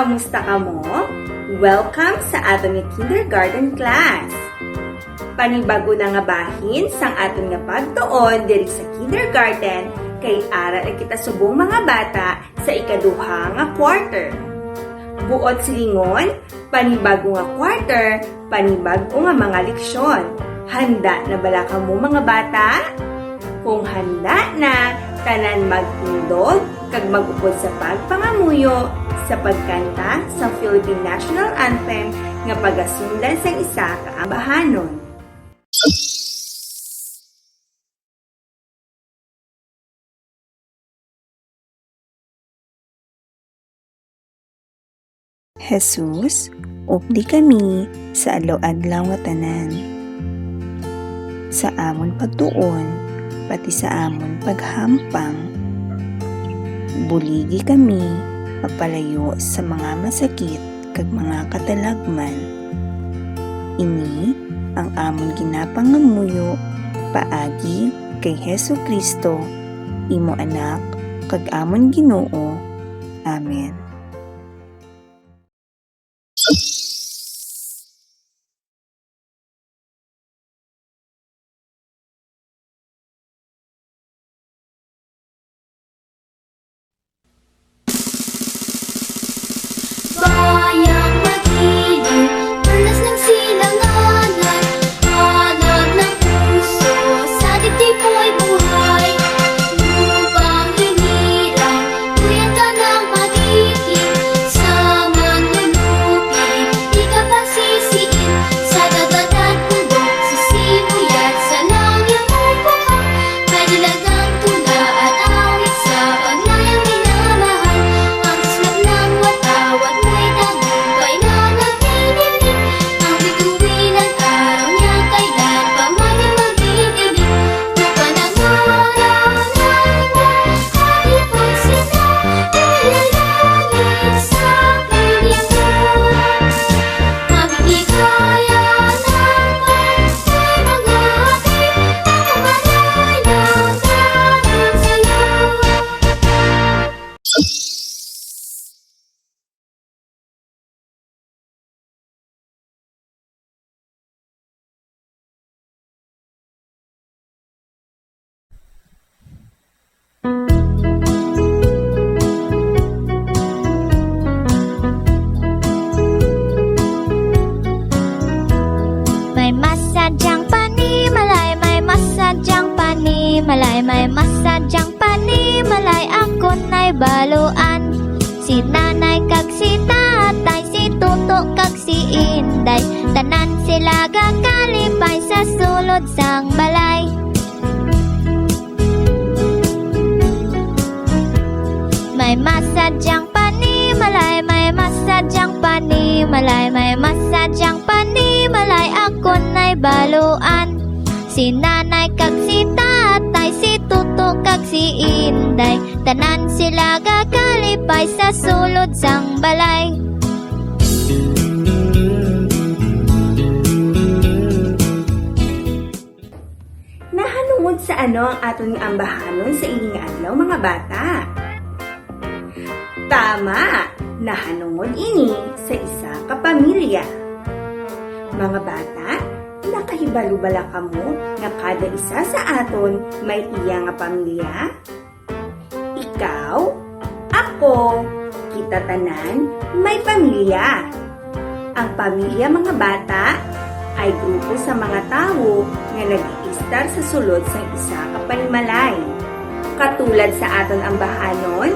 Kamusta ka mo? Welcome sa aton nga kindergarten class. Panibago na nga bahin sang aton nga pagtuon diri sa kindergarten kay ara na kita subong mga bata sa ikaduha nga quarter. Buot silingon, panibago nga quarter, panibago nga mga leksyon. Handa na bala ka mo mga bata? Kung handa na, tanan magtindog kag mag-upod sa pagpangamuyo sa pagkanta sa Philippine National Anthem nga pagasundan sa isa ka ambahanon. Jesus, updi kami sa adlaw-adlaw nga tanan. Sa amon pagtuon, pati sa amon paghampang. Buligi kami magpalayo sa mga masakit kag mga katalagman. Ini ang amon ginapangamuyo paagi kay Hesu Kristo, imo anak kag amon Ginoo. Amen. Bayang mag-iling, tulas ng silanganan, hanap ng puso, sa dibdib mo'y buhay. Lupang hinirang, tuyan ka ng magiging, sa manlulupi, di ka pagsisiin, sa dagat at bundok, sa simuyat, sa langit mo'y bukang, may nilagang tula at awit sa pagnayang minamahal, ang tislap ng watawat mo'y tagumpay na nagtitinig, ang bituin ng araw niya kailan pa man ay magdidilig, na panangaraw ng kalipag sila, ilalangit sa pilihan. Mabibigaya ng pagkay mga ating, ang kamalay ng dahil sa'yo. May masadyang panimalay, may masadyang panimalay, may masadyang panimalay, ako na'y baluan. Si nanay kag si tatay, si tuto kag si inday, tanan sila gakalipay sa sulod sang balay. May masadyang panimalay, may masadyang panimalay, may masadyang panimalay, ako na'y baluan. Si nanay kag si tatay, si tuto kag si inday, tanan sila gakalipay sa sulod sang balay. Nahanungod sa ano ang aton nga ambahanon sa ining adlaw mga bata? Tama! Nahanungod ini sa isa ka pamilya. Mga bata, nakahibalo-bala kamo nga kada isa sa aton may iya nga pamilya? Ikaw, ako, kita tanan may pamilya. Ang pamilya mga bata ay grupo sa mga tao nga nag-iistar sa sulod sa isa ka panimalay. Katulad sa aton ambahanon,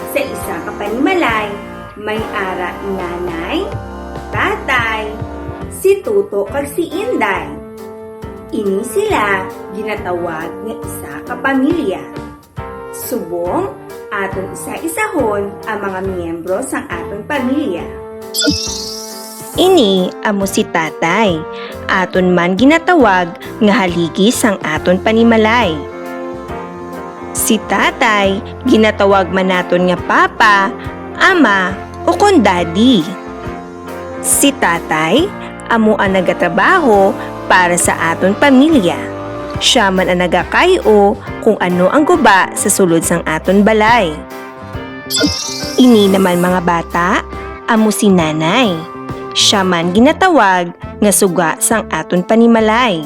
sa isa ka panimalay, may ara nanay, tatay, si tuto kag si inday. Ini sila ginatawag nga isa ka pamilya. Subong, aton isa-isahon ang mga miyembro sang aton pamilya. Ini amo si tatay. Aton man ginatawag nga haligi sang aton panimalay. Si tatay ginatawag man naton nga papa, ama o kon daddy. Si tatay amo ang nagatrabaho para sa aton pamilya. Siya man ang nagakayo kung ano ang guba sa sulod sang aton balay. Ini naman mga bata, amo si nanay. Siya man ginatawag nga suga sang aton panimalay.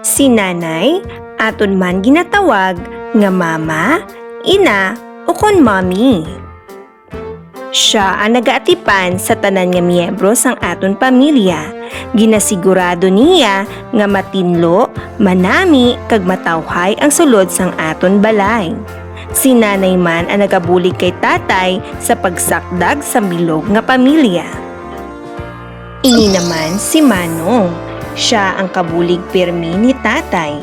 Si nanay, aton man ginatawag nga mama, ina, o kon mami. Siya ang nagaatipan sa tanan nga miyembro sang aton pamilya. Ginasigurado niya nga matinlo, manami, kag matawhay ang sulod sang aton balay. Si nanay man ang nagabulig kay tatay sa pagsakdag sa bilog nga pamilya. Ini naman si Manong. Siya ang kabulig pirmi ni tatay.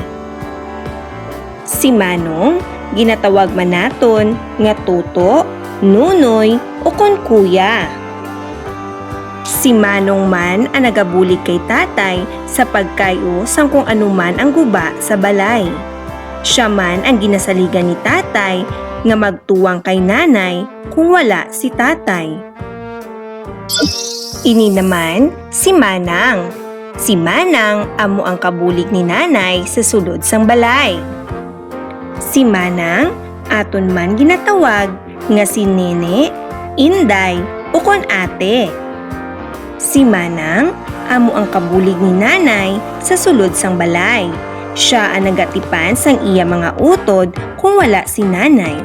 Si Manong, ginatawag man naton nga tuto, nunoy, o kon kuya. Si Manong man ang nagabulig kay tatay sa pagkayo sang kung anuman ang guba sa balay. Siya man ang ginasaligan ni tatay nga magtuwang kay nanay kung wala si tatay. Ini naman si Manang. Si Manang amo ang kabulig ni nanay sa sulod sang balay. Si Manang aton man ginatawag nga si Nene, Inday, o kon ate. Si Manang amo ang kabulig ni nanay sa sulod sang balay. Siya ang nagatipan sang iya mga utod kung wala si nanay.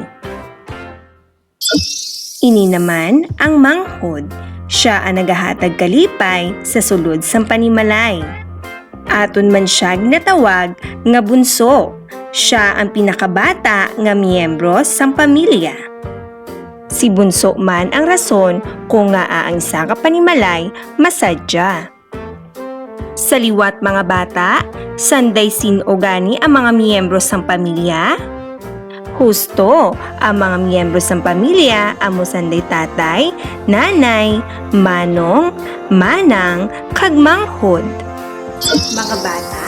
Ini naman ang manghod. Siya ang nagahatag kalipay sa sulod sang panimalay. Aton man siya ginatawag nga bunso. Siya ang pinakabata nga miyembro sang pamilya. Si bunso man ang rason kung nga ang isa ka panimalay masadya. Sa liwat mga bata, sanday sinogani ang mga miyembro sang pamilya? Husto, ang mga miyembro sang pamilya amo sanday tatay, nanay, manong, manang, kag manghod. Mga bata,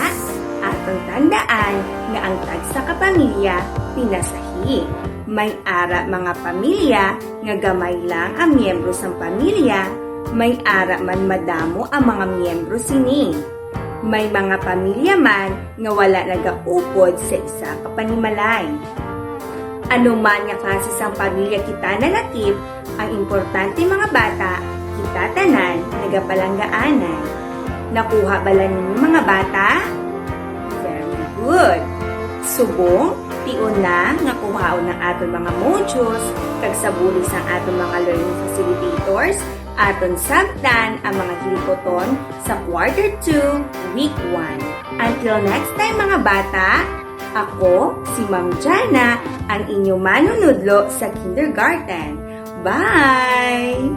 atong tandaan nga ang tag sa kapamilya pinasahi. May ara mga pamilya nga gamay lang ang miyembro sang pamilya, may ara man madamo ang mga miyembro sini. May mga pamilya man nga wala nagaupod sa isa ka panimalay. Ano man nga klase sang pamilya kita nalakip, ang importante mga bata, kita tanan nagapalanggaanan. Nakuha bala ninyo mga bata? Very good! Subong, tiun na nga kuhaon ng aton mga modules, kag sa bulis ang aton mga learning facilitators, aton sabtan ang mga hilikoton sa quarter 2, week 1. Until next time mga bata, ako, si Ma'am Jana, ang inyong manunudlo sa kindergarten. Bye!